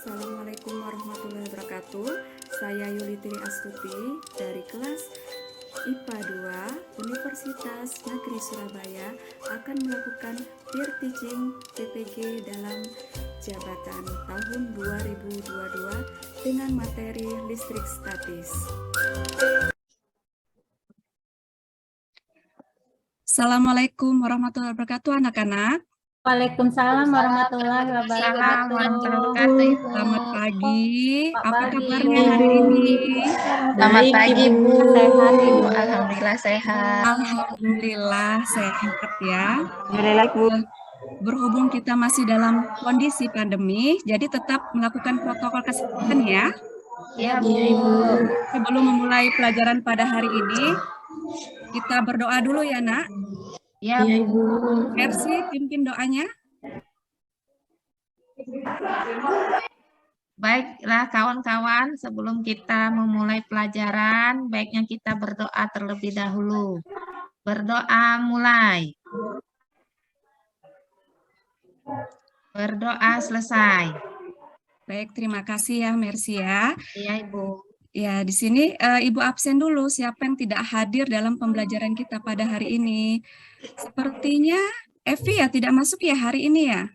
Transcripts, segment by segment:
Assalamualaikum warahmatullahi wabarakatuh. Saya Yulitri Astuti dari kelas IPA 2 Universitas Negeri Surabaya akan melakukan peer teaching PPG dalam jabatan tahun 2022 dengan materi listrik statis. Assalamualaikum warahmatullahi wabarakatuh anak-anak. Waalaikumsalam warahmatullahi wabarakatuh. Selamat pagi. Apa kabarnya hari ini? Selamat pagi, Bu. Sehat, Ibu. Alhamdulillah sehat. Alhamdulillah sehat ya. Alhamdulillah, Bu. Berhubung kita masih dalam kondisi pandemi, jadi tetap melakukan protokol kesehatan ya. Iya, Bu. Sebelum memulai pelajaran pada hari ini, kita berdoa dulu ya, Nak. Iya, Bu. Mercy, pimpin doanya. Baiklah kawan-kawan, sebelum kita memulai pelajaran, baiknya kita berdoa terlebih dahulu. Berdoa mulai. Berdoa selesai. Baik, terima kasih ya, Mercy ya. Iya, Ibu. Ya, di sini Ibu absen dulu. Siapa yang tidak hadir dalam pembelajaran kita pada hari ini? Sepertinya Evi ya tidak masuk ya hari ini ya.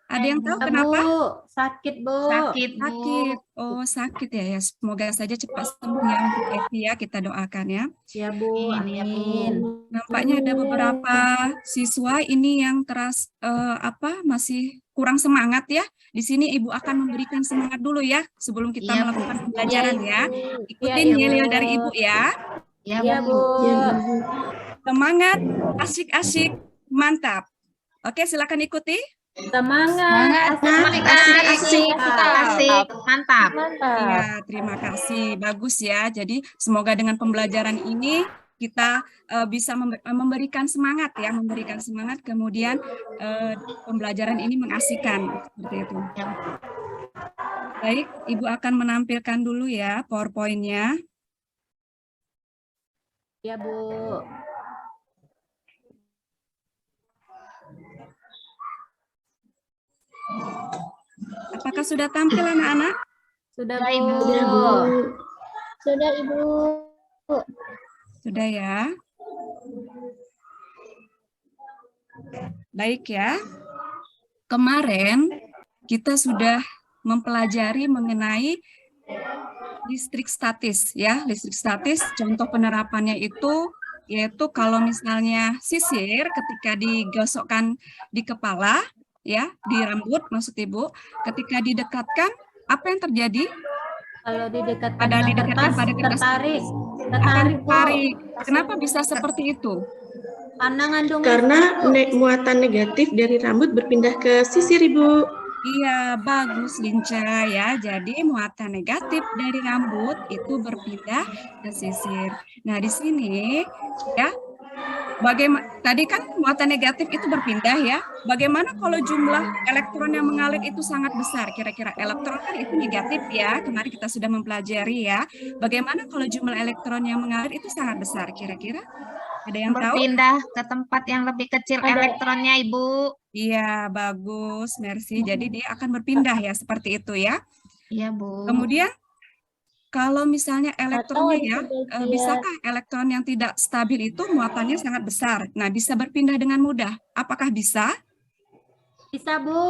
Ada yang tahu kenapa? Bu, sakit, Bu. Sakit, Bu. Sakit. Oh, sakit ya. Semoga saja cepat sembuh ya untuk Evi ya. Kita doakan ya. Ya, Bu. Amin. Nampaknya ada beberapa siswa ini yang masih kurang semangat ya. Di sini Ibu akan memberikan semangat dulu ya sebelum kita Iya, Bu. melakukan pembelajaran ya. Ikutin Iya, yel-yel Bu. dari Ibu ya. Iya, Bu. Semangat, asik-asik, mantap. Oke, silakan ikuti. Semangat, Asik, mantap. Iya, terima kasih. Bagus ya. Jadi semoga dengan pembelajaran ini kita bisa memberikan semangat ya, memberikan semangat. Kemudian pembelajaran ini mengasihkan seperti itu. Baik, Ibu akan menampilkan dulu ya PowerPoint-nya. Ya, Bu. Apakah sudah tampil anak-anak? Sudah, Sudah, Bu. Ibu. Sudah, Ibu. Sudah ya. Baik ya. Kemarin kita sudah mempelajari mengenai listrik statis ya. Listrik statis contoh penerapannya itu yaitu kalau misalnya sisir ketika digosokkan di kepala ya, di rambut maksud Ibu, ketika didekatkan apa yang terjadi? Kalau didekatkan Pada dengan didekatkan kertas, pada kertas tertarik. akan Tertarik, Bu. tertarik. Kenapa bisa seperti itu? Karena ngandung Karena listrik, Bu. muatan negatif dari rambut berpindah ke sisir, Ibu. Iya, bagus Linca ya. Jadi muatan negatif dari rambut itu berpindah ke sisir. Nah, di sini ya, tadi kan muatan negatif itu berpindah ya. Bagaimana kalau jumlah elektron yang mengalir itu sangat besar? Kira-kira elektron kan itu negatif ya. Kemarin kita sudah mempelajari ya. Bagaimana kalau jumlah elektron yang mengalir itu sangat besar? Kira-kira ada yang tahu? Berpindah ke tempat yang lebih kecil elektronnya, Ibu. Iya, bagus, Mercy. Jadi dia akan berpindah ya, seperti itu ya. Iya, Bu. Kemudian, kalau misalnya elektronnya ya, bisakah elektron yang tidak stabil itu muatannya sangat besar? Nah, bisa berpindah dengan mudah. Apakah bisa? Bisa, Bu.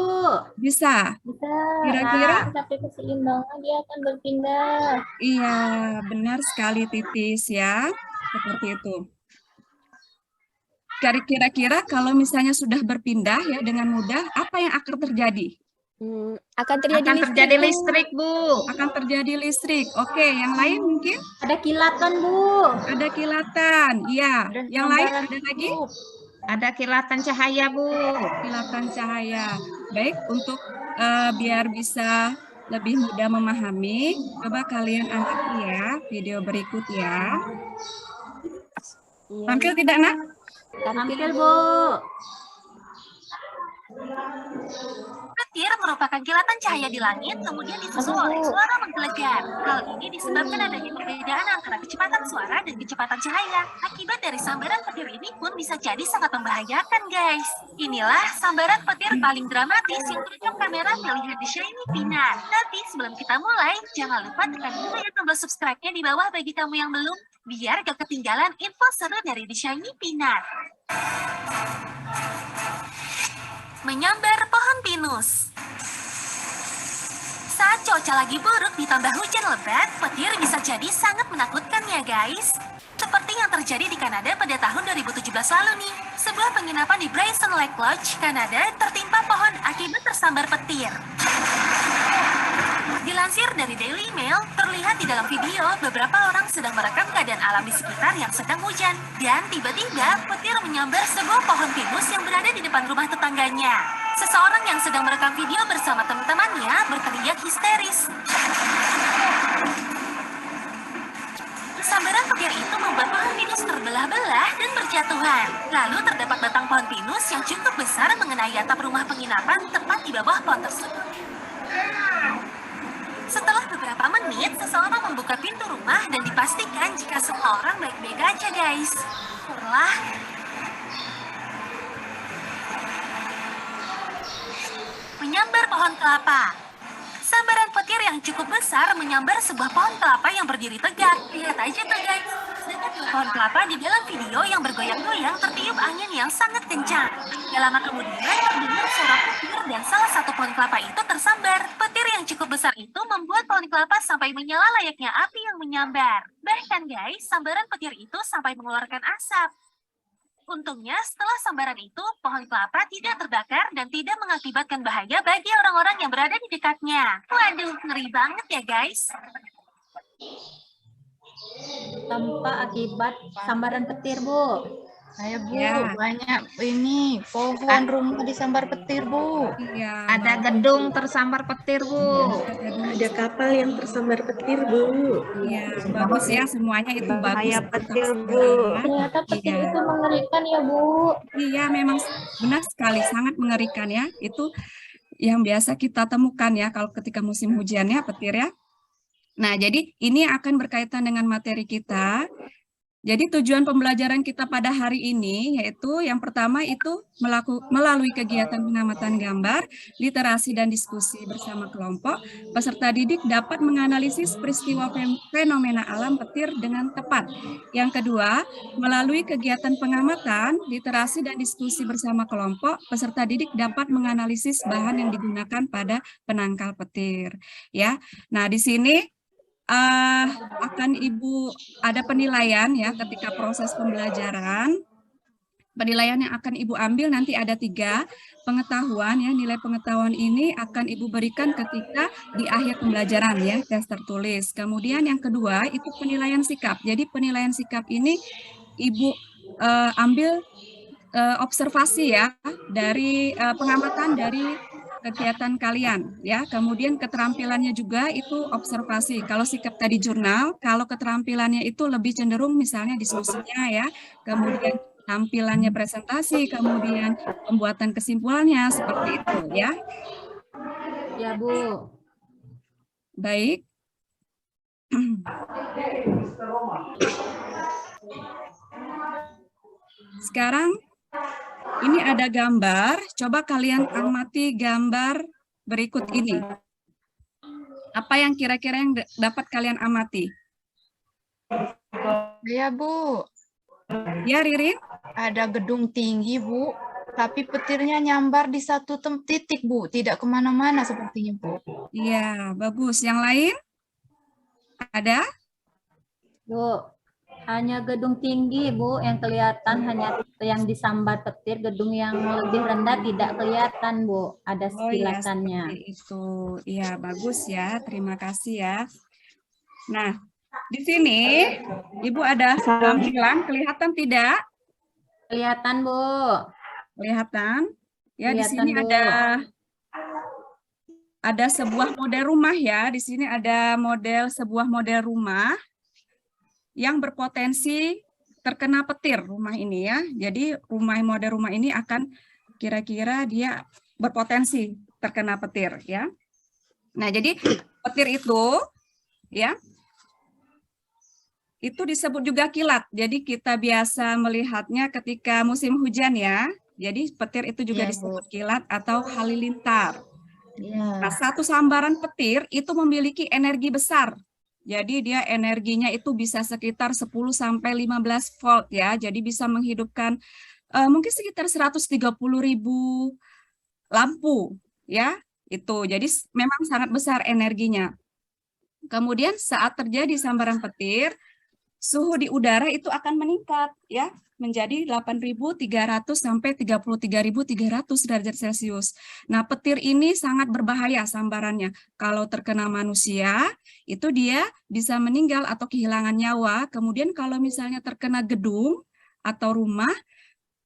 Bisa. Bisa. Kira-kira? Sampai keseimbangan dia akan berpindah. Iya, benar sekali Titis ya. Seperti itu. Kira-kira kalau misalnya sudah berpindah ya dengan mudah, apa yang akan terjadi? Akan terjadi listrik, Bu. Akan terjadi listrik. Oke, yang lain mungkin? Ada kilatan, Bu. Ada kilatan. Iya. Yang lain ada lagi? Ada kilatan cahaya, Bu. Kilatan cahaya. Baik, untuk biar bisa lebih mudah memahami, coba kalian amati ya video berikut ya. Tampil tidak, Nak? Tampil, Bu. petir merupakan kilatan cahaya di langit, kemudian disusul oleh suara menggelegar. Hal ini disebabkan adanya perbedaan antara kecepatan suara dan kecepatan cahaya. Akibat dari sambaran petir ini pun bisa jadi sangat membahayakan, guys. Inilah sambaran petir paling dramatis yang terekam kamera melihat di Shiny Pinar. Tapi sebelum kita mulai, jangan lupa tekan dulu ya tombol subscribe-nya di bawah bagi kamu yang belum, biar gak ketinggalan info seru dari The Shiny Pinar. Menyambar pohon pinus. Saat cuaca lagi buruk ditambah hujan lebat, petir bisa jadi sangat menakutkan ya guys. Seperti yang terjadi di Kanada pada tahun 2017 lalu nih. Sebuah penginapan di Bryson Lake Lodge, Kanada tertimpa pohon akibat tersambar petir. Dilansir dari Daily Mail, terlihat di dalam video beberapa orang sedang merekam keadaan alam di sekitar yang sedang hujan. Dan tiba-tiba petir menyambar sebuah pohon pinus yang berada di depan rumah tetangganya. Seseorang yang sedang merekam video bersama teman-temannya berteriak histeris. Sambaran petir itu membuat pohon pinus terbelah-belah dan berjatuhan. Lalu terdapat batang pohon pinus yang cukup besar mengenai atap rumah penginapan tepat di bawah pohon tersebut. Setelah beberapa menit, seseorang membuka pintu rumah dan dipastikan jika semua orang baik-baik aja, guys. Syukurlah. Menyambar pohon kelapa. Sambaran petir yang cukup besar menyambar sebuah pohon kelapa yang berdiri tegak. Lihat aja tuh, guys. Sedangkan pohon kelapa di dalam video yang bergoyang-goyang tertiup angin yang sangat kencang. Gak lama kemudian terdengar suara petir dan salah satu pohon kelapa itu tersambar. Petir yang cukup besar itu membuat pohon kelapa sampai menyala layaknya api yang menyambar. Bahkan guys, sambaran petir itu sampai mengeluarkan asap. Untungnya setelah sambaran itu, pohon kelapa tidak terbakar dan tidak mengakibatkan bahaya bagi orang-orang yang berada di dekatnya. Waduh, ngeri banget ya guys. Tanpa akibat sambaran petir, Bu. Ayo Bu, Ya. banyak ini pohon rumah disambar petir Bu. Iya. Ada gedung tersambar petir Bu. Ada kapal yang tersambar petir, Bu. Iya, bagus ya semuanya itu bagus. Bahaya petir, Tetap Bu. semangat. Ternyata petir Iya. itu mengerikan ya, Bu. Iya, memang benar sekali, sangat mengerikan ya. Itu yang biasa kita temukan ya kalau ketika musim hujan ya, petir ya. Nah, jadi ini akan berkaitan dengan materi kita. Jadi tujuan pembelajaran kita pada hari ini yaitu yang pertama itu melalui kegiatan pengamatan gambar, literasi dan diskusi bersama kelompok, peserta didik dapat menganalisis peristiwa fenomena alam petir dengan tepat. Yang kedua, melalui kegiatan pengamatan, literasi dan diskusi bersama kelompok, peserta didik dapat menganalisis bahan yang digunakan pada penangkal petir. Ya, nah di sini akan Ibu ada penilaian ya ketika proses pembelajaran. Penilaian yang akan Ibu ambil nanti ada 3 pengetahuan ya. Nilai pengetahuan ini akan Ibu berikan ketika di akhir pembelajaran ya, tes tertulis. Kemudian yang kedua itu penilaian sikap. Jadi penilaian sikap ini Ibu ambil observasi ya dari pengamatan dari kegiatan kalian ya. Kemudian keterampilannya juga itu observasi. Kalau sikap tadi jurnal, kalau keterampilannya itu lebih cenderung misalnya diskusinya ya. Kemudian tampilannya presentasi, kemudian pembuatan kesimpulannya seperti itu ya. Ya, Bu. Baik. Sekarang ini ada gambar, coba kalian amati gambar berikut ini. Apa yang kira-kira yang dapat kalian amati? Ya Bu, Ya, Ririn? ada gedung tinggi Bu, tapi petirnya nyambar di satu titik Bu, tidak kemana-mana sepertinya Bu. Iya, bagus. Yang lain? Ada? Bu, hanya gedung tinggi, Bu, yang kelihatan hanya yang disambar petir, gedung yang lebih rendah tidak kelihatan, Bu. Ada Oh iya, sekilasannya. seperti itu. Iya, bagus ya. Terima kasih ya. Nah, di sini Ibu ada tampilan, kelihatan tidak? Kelihatan, Bu. Kelihatan? Ya, di Kelihatan, sini Bu. ada sebuah model rumah ya. Di sini ada sebuah model rumah yang berpotensi terkena petir rumah ini ya. Jadi model rumah ini akan kira-kira dia berpotensi terkena petir ya. Nah, jadi petir itu ya itu disebut juga kilat. Jadi kita biasa melihatnya ketika musim hujan ya. Jadi petir itu juga Iya, Bu. disebut kilat atau halilintar. Nah, Iya. satu sambaran petir itu memiliki energi besar. Jadi dia energinya itu bisa sekitar 10 sampai 15 volt ya. Jadi bisa menghidupkan mungkin sekitar 130.000 lampu ya. Itu. Jadi memang sangat besar energinya. Kemudian saat terjadi sambaran petir, suhu di udara itu akan meningkat ya menjadi 8.300 sampai 33.300 derajat Celcius. Nah, petir ini sangat berbahaya sambarannya. Kalau terkena manusia, itu dia bisa meninggal atau kehilangan nyawa. Kemudian kalau misalnya terkena gedung atau rumah,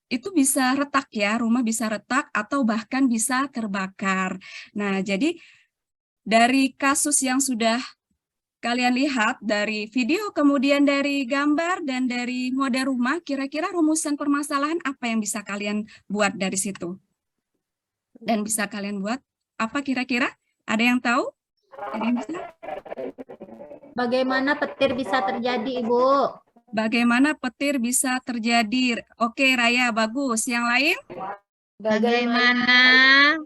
itu bisa retak ya, rumah bisa retak atau bahkan bisa terbakar. Nah, jadi dari kasus yang sudah kalian lihat dari video, kemudian dari gambar dan dari model rumah, kira-kira rumusan permasalahan apa yang bisa kalian buat dari situ? Dan bisa kalian buat apa kira-kira? Ada yang tahu? Ada yang bisa? Bagaimana petir bisa terjadi, Ibu? Bagaimana petir bisa terjadi? Oke, Raya, bagus. Yang lain? Bagaimana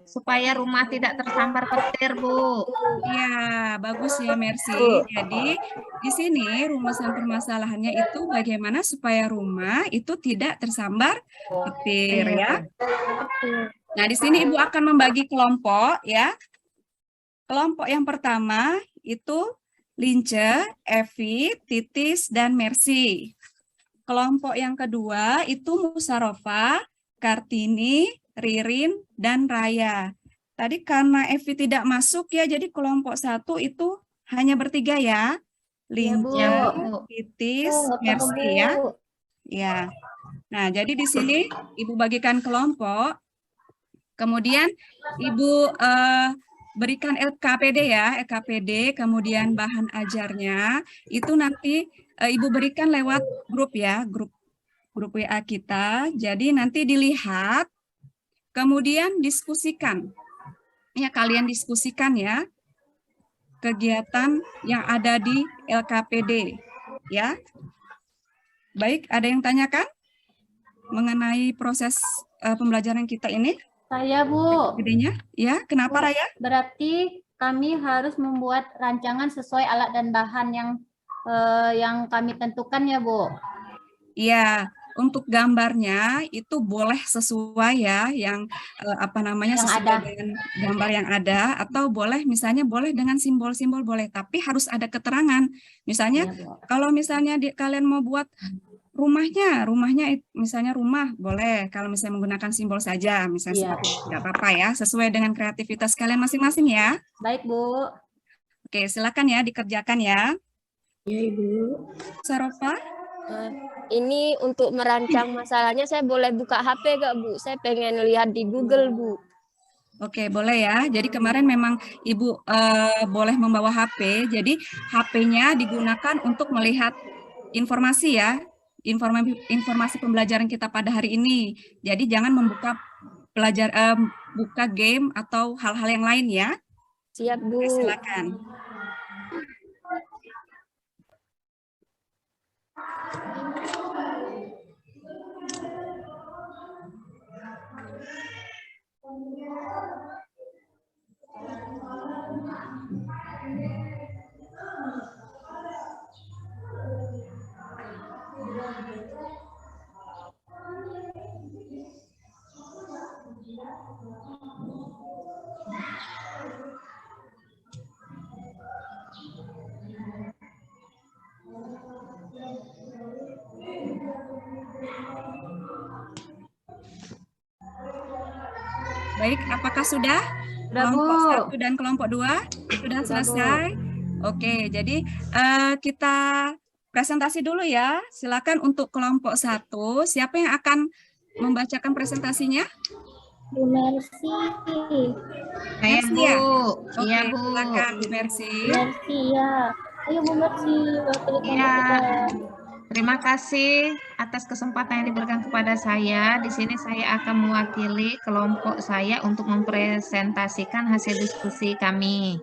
supaya rumah tidak tersambar petir, Bu? Ya, bagus ya, Mercy. Jadi, di sini rumusan permasalahannya itu bagaimana supaya rumah itu tidak tersambar petir ya. Nah, di sini Ibu akan membagi kelompok ya. Kelompok yang pertama itu Lince, Evi, Titis, dan Mercy. Kelompok yang kedua itu Musarofa, Kartini, Ririn, dan Raya. Tadi karena Evi tidak masuk ya, jadi kelompok 1 itu hanya bertiga ya. Lince, Titis, Mercy ya. Ya. Nah, jadi di sini Ibu bagikan kelompok. Kemudian Ibu berikan LKPD ya, LKPD, kemudian bahan ajarnya itu nanti Ibu berikan lewat grup ya, grup WA kita. Jadi nanti dilihat, kemudian diskusikan. Ya, kalian diskusikan ya kegiatan yang ada di LKPD ya. Baik, ada yang tanyakan mengenai proses pembelajaran kita ini? Saya, Bu. LKPD-nya? Ya, kenapa Raya? Berarti kami harus membuat rancangan sesuai alat dan bahan yang kami tentukan ya, Bu. Iya, untuk gambarnya itu boleh sesuai ya yang sesuai dengan gambar yang ada, atau boleh misalnya boleh dengan simbol-simbol boleh, tapi harus ada keterangan. Misalnya kalau misalnya kalian mau buat rumahnya misalnya rumah boleh, kalau misalnya menggunakan simbol saja misalnya tidak apa-apa ya, sesuai dengan kreativitas kalian masing-masing ya. Baik, Bu. Oke, silakan ya dikerjakan ya. Ya, Ibu. Sarofa? Ini untuk merancang masalahnya saya boleh buka HP gak, Bu? Saya pengen lihat di Google, Bu. Oke, boleh ya. Jadi kemarin memang Ibu boleh membawa HP, jadi HP-nya digunakan untuk melihat informasi ya, informasi pembelajaran kita pada hari ini. Jadi jangan membuka buka game atau hal-hal yang lain ya. Siap, Bu. Silakan. Baik, apakah sudah? Kelompok 1 dan kelompok 2 sudah selesai? Oke, jadi kita presentasi dulu ya. Silakan untuk kelompok 1, siapa yang akan membacakan presentasinya? Bu Mercy. Saya, Bu. Ya? Iya, Oke, Bu. silakan Bu Mercy. Mercy ya. Ayo Bu Mercy, waktu Iya. Terima kasih atas kesempatan yang diberikan kepada saya. Di sini saya akan mewakili kelompok saya untuk mempresentasikan hasil diskusi kami.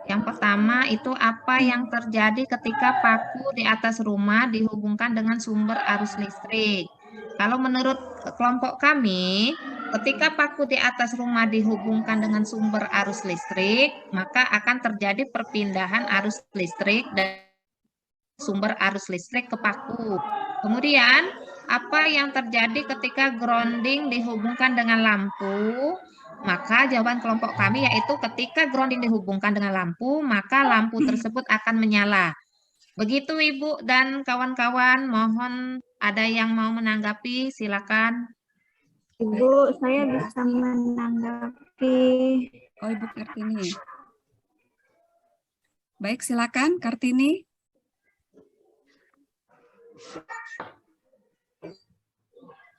Yang pertama itu apa yang terjadi ketika paku di atas rumah dihubungkan dengan sumber arus listrik. Kalau menurut kelompok kami, ketika paku di atas rumah dihubungkan dengan sumber arus listrik, maka akan terjadi perpindahan arus listrik dari sumber arus listrik ke paku. Kemudian, apa yang terjadi ketika grounding dihubungkan dengan lampu? Maka jawaban kelompok kami yaitu ketika grounding dihubungkan dengan lampu, maka lampu tersebut akan menyala. Begitu Ibu dan kawan-kawan, mohon ada yang mau menanggapi, silakan. Ibu, saya bisa menanggapi. Oh, Ibu Kartini. Baik, silakan Kartini.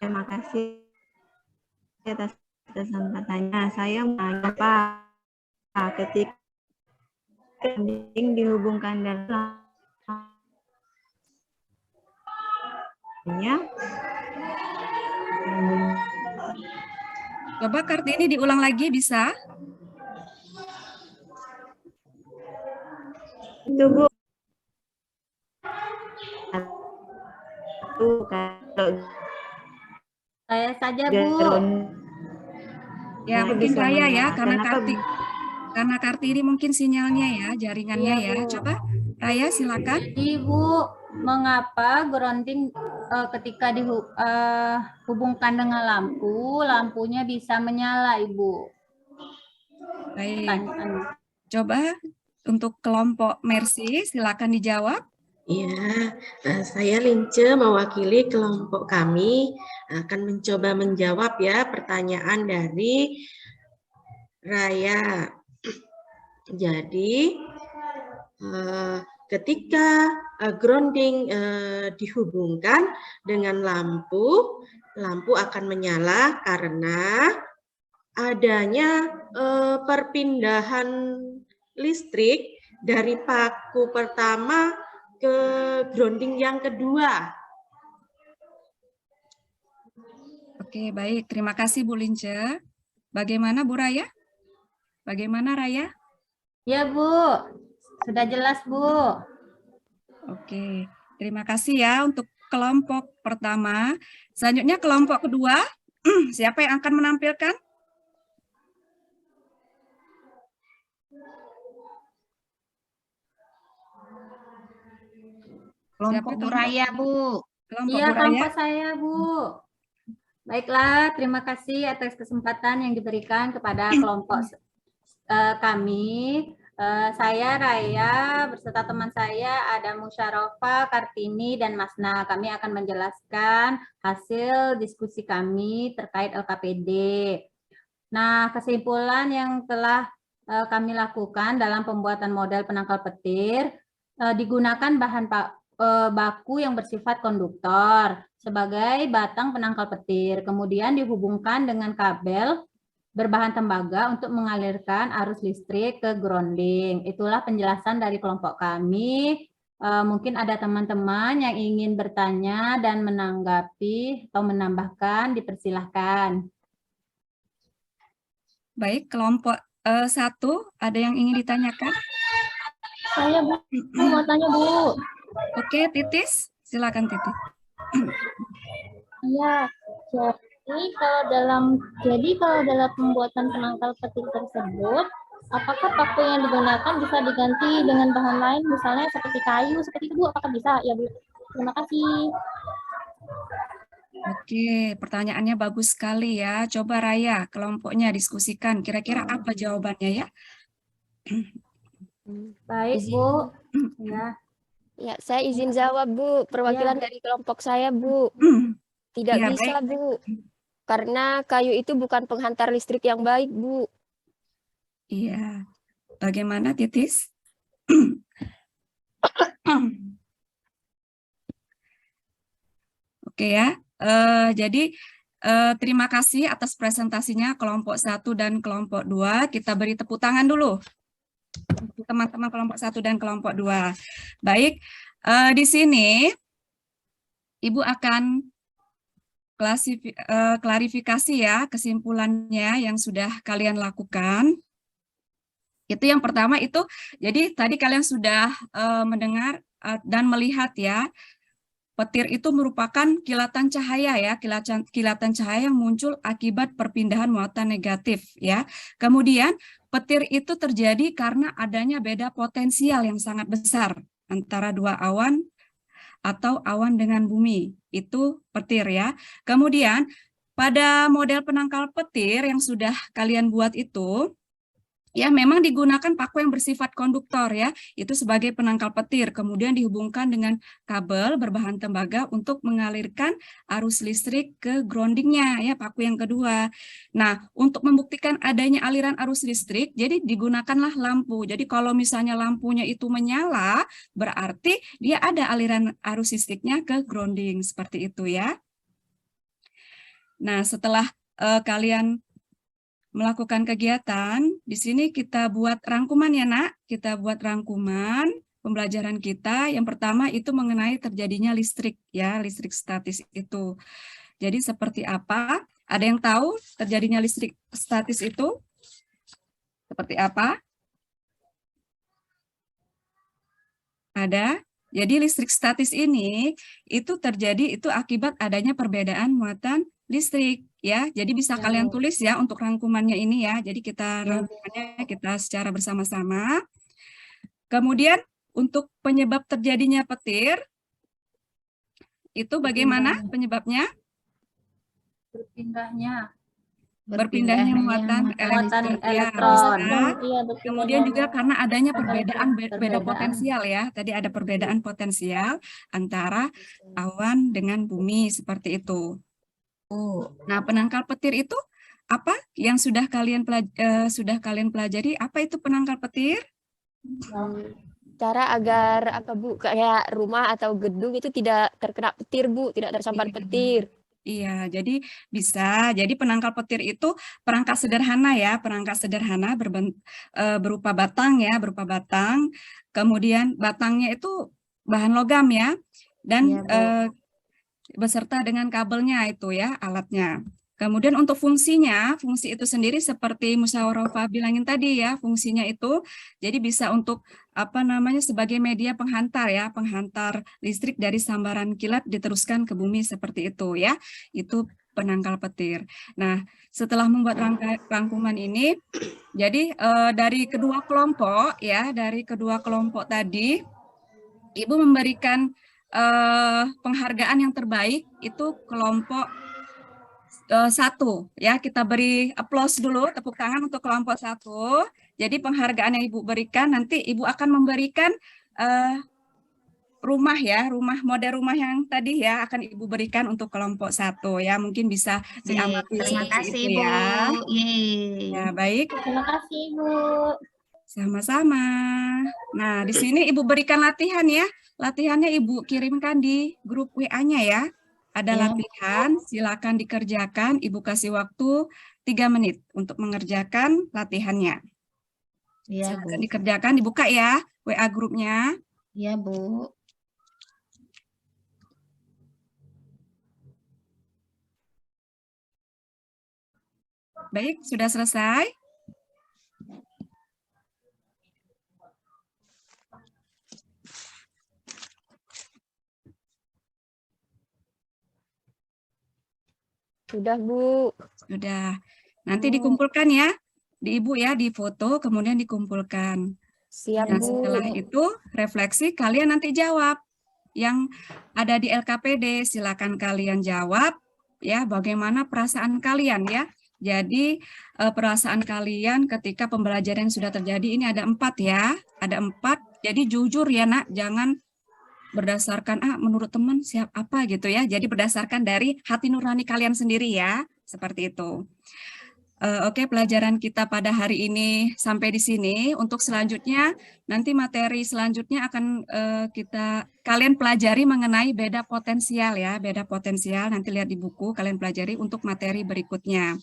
Terima kasih atas kesempatannya. Saya mau Pak, ketika grounding dihubungkan dengan Coba Kartini diulang lagi bisa? itu Bu. Kalau Saya saja, Bu. Ya, Nah, mungkin bisa Raya ya, menyala. karena Kartini mungkin sinyalnya ya, jaringannya Iya, ya. Bu. Coba Raya silakan. Jadi, Bu, mengapa grounding ketika dihubungkan dengan lampu, lampunya bisa menyala, Ibu? Baik. Pertanyaannya. Coba untuk kelompok Mercy silakan dijawab. Ya, saya Lince mewakili kelompok kami akan mencoba menjawab ya pertanyaan dari Raya. Jadi, ketika grounding dihubungkan dengan lampu, lampu akan menyala karena adanya perpindahan listrik dari paku pertama ke grounding yang kedua. Oke, baik. Terima kasih Bu Lince. Bagaimana Bu Raya? Bagaimana Raya? Ya, Bu. Sudah jelas, Bu. Oke, terima kasih ya untuk kelompok pertama. Selanjutnya kelompok kedua. Siapa yang akan menampilkan? Kelompok Bu Raya, Bu. Kelompok Iya, Bu Raya. kelompok saya, Bu. Baiklah, terima kasih atas kesempatan yang diberikan kepada kelompok kami. Saya Raya beserta teman saya ada Musyarofa, Kartini, dan Masna. Kami akan menjelaskan hasil diskusi kami terkait LKPD. Nah, kesimpulan yang telah kami lakukan dalam pembuatan model penangkal petir, digunakan bahan baku yang bersifat konduktor sebagai batang penangkal petir, kemudian dihubungkan dengan kabel berbahan tembaga untuk mengalirkan arus listrik ke grounding. Itulah penjelasan dari kelompok kami. Mungkin ada teman-teman yang ingin bertanya dan menanggapi atau menambahkan, dipersilahkan. Baik, kelompok 1, ada yang ingin ditanyakan? Saya Bu, mau tanya Bu. Oke, Titis, silakan Titis. Iya, jadi kalau dalam pembuatan penangkal petir tersebut, apakah paku yang digunakan bisa diganti dengan bahan lain, misalnya seperti kayu, seperti itu Bu? Apakah bisa? Ya Bu. Terima kasih. Oke, pertanyaannya bagus sekali ya. Coba Raya, kelompoknya diskusikan. Kira-kira apa jawabannya ya? Baik, Bu. Ya. Ya, saya izin jawab, Bu. Perwakilan dari kelompok saya, Bu. Tidak Ya, bisa, Bu. Karena kayu itu bukan penghantar listrik yang baik, Bu. Iya. Bagaimana, Titis? Oke ya. Jadi terima kasih atas presentasinya kelompok 1 dan kelompok 2. Kita beri tepuk tangan dulu. Teman-teman kelompok 1 dan kelompok 2. Baik, di sini Ibu akan klarifikasi ya kesimpulannya yang sudah kalian lakukan. Itu yang pertama itu, jadi tadi kalian sudah mendengar dan melihat ya, petir itu merupakan kilatan cahaya ya, kilatan cahaya yang muncul akibat perpindahan muatan negatif ya. Kemudian petir itu terjadi karena adanya beda potensial yang sangat besar antara dua awan atau awan dengan bumi. Itu petir ya. Kemudian pada model penangkal petir yang sudah kalian buat itu, ya memang digunakan paku yang bersifat konduktor ya, itu sebagai penangkal petir, kemudian dihubungkan dengan kabel berbahan tembaga untuk mengalirkan arus listrik ke groundingnya ya, paku yang kedua. Nah, untuk membuktikan adanya aliran arus listrik, jadi digunakanlah lampu. Jadi kalau misalnya lampunya itu menyala, berarti dia ada aliran arus listriknya ke grounding, seperti itu ya. Nah, setelah kalian melakukan kegiatan, di sini kita buat rangkuman ya nak, kita buat rangkuman pembelajaran kita. Yang pertama itu mengenai terjadinya listrik ya, listrik statis itu. Jadi seperti apa? Ada yang tahu terjadinya listrik statis itu? Seperti apa? Ada? Jadi listrik statis ini itu terjadi itu akibat adanya perbedaan muatan listrik ya. Jadi bisa kalian tulis ya untuk rangkumannya ini ya. Jadi kita rangkumannya kita secara bersama-sama. Kemudian untuk penyebab terjadinya petir itu bagaimana penyebabnya? Berpindahnya muatan elektron. Kemudian juga karena adanya perbedaan beda potensial ya. Tadi ada perbedaan potensial antara awan dengan bumi seperti itu. Nah, penangkal petir itu apa yang sudah kalian pelajari? Apa itu penangkal petir? Cara agar apa Bu, kayak rumah atau gedung itu tidak terkena petir Bu, tidak tersambar petir. Iya, jadi bisa. Jadi penangkal petir itu perangkat sederhana ya, perangkat sederhana berupa batang ya, berupa batang. Kemudian batangnya itu bahan logam ya, dan beserta dengan kabelnya itu ya, alatnya. Kemudian untuk fungsinya, fungsi itu sendiri seperti Musyawarah bilangin tadi ya, fungsinya itu jadi bisa untuk apa namanya sebagai media penghantar ya, penghantar listrik dari sambaran kilat diteruskan ke bumi seperti itu ya. Itu penangkal petir. Nah, setelah membuat rangkuman ini, jadi dari kedua kelompok ya, dari kedua kelompok tadi, Ibu memberikan penghargaan yang terbaik itu kelompok 1 ya, kita beri aplaus dulu, tepuk tangan untuk kelompok 1. Jadi penghargaan yang Ibu berikan nanti Ibu akan memberikan rumah ya, model rumah yang tadi ya akan Ibu berikan untuk kelompok 1 ya, mungkin bisa diamati. Terima kasih Bu. Ya, baik. Terima kasih Bu. Sama-sama. Nah, di sini Ibu berikan latihan ya. Latihannya Ibu kirimkan di grup WA-nya ya. Ada latihan, silakan dikerjakan. Ibu kasih waktu 3 menit untuk mengerjakan latihannya. Iya, Silakan dikerjakan, dibuka ya WA grupnya. Iya, Bu. Baik, sudah selesai? Sudah Bu. Sudah. Nanti dikumpulkan ya, di Ibu ya, di foto, kemudian dikumpulkan. Siap Nah, Bu. setelah itu refleksi, kalian nanti jawab. Yang ada di LKPD, silakan kalian jawab ya, bagaimana perasaan kalian ya. Jadi perasaan kalian ketika pembelajaran sudah terjadi, ini ada 4 ya, ada 4. Jadi jujur ya nak, jangan berdasarkan menurut teman siap apa gitu ya. Jadi berdasarkan dari hati nurani kalian sendiri ya, seperti itu. Oke, pelajaran kita pada hari ini sampai di sini. Untuk selanjutnya, nanti materi selanjutnya akan kalian pelajari mengenai beda potensial ya, beda potensial. Nanti lihat di buku, kalian pelajari untuk materi berikutnya.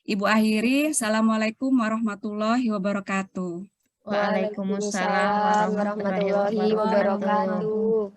Ibu akhiri, Assalamualaikum warahmatullahi wabarakatuh. Waalaikumsalam warahmatullahi wabarakatuh.